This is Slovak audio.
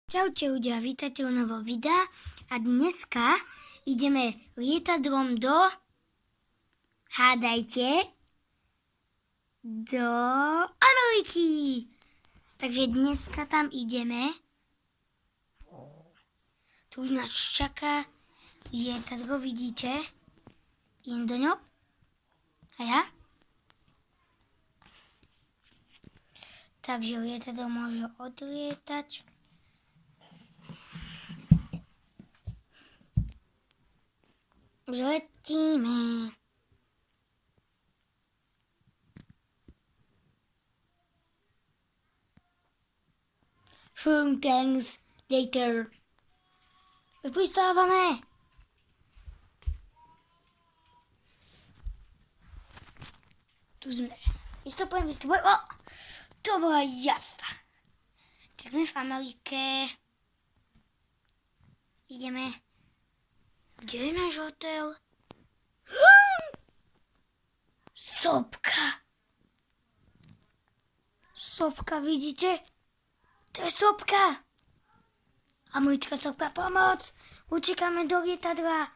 Čaute ľudia, vítajte u nového videa a dneska ideme lietadlom hádajte, do Ameriky. Takže dneska tam ideme. Tu už nás čaká lietadlo, vidíte? Idem do ňo. A ja? Takže lietadlo môže odlietať. Už letíme. Few things later. Pristávame. Tu sme. Vystupujem. O! To bola jazda. Tak sme v Amerike. Ideme. Kde je náš hotel? Sopka. Sopka, vidíte? To je sopka. Americká sopka, pomoc. Utekáme do lietadla.